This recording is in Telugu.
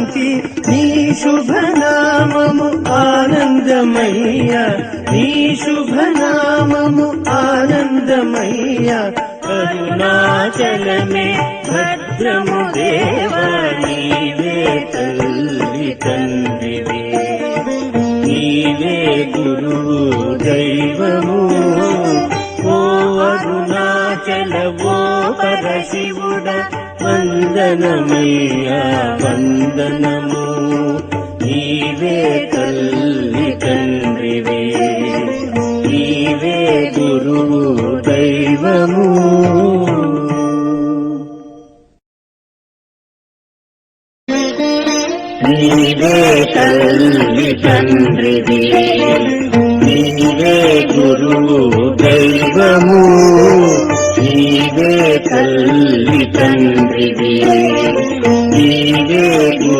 కాంతి నీ శుభనామము ఆనందమయ్య నీ శుభనామము ఆనందమయ్య అరుణాచలమే భద్రము దేవా నీవే తల్లి తండ్రివే నీవే గురువు దైవము ఓ అరుణాచల ఓ పరశివుడ వందనమయ్యా వందనము నీవే తల్లి తండ్రివే నీవే గురువు దైవము నీవే తల్లి తండ్రివే నీవే గురువు దైవము నీవే తల్లి తండ్రివే నీవే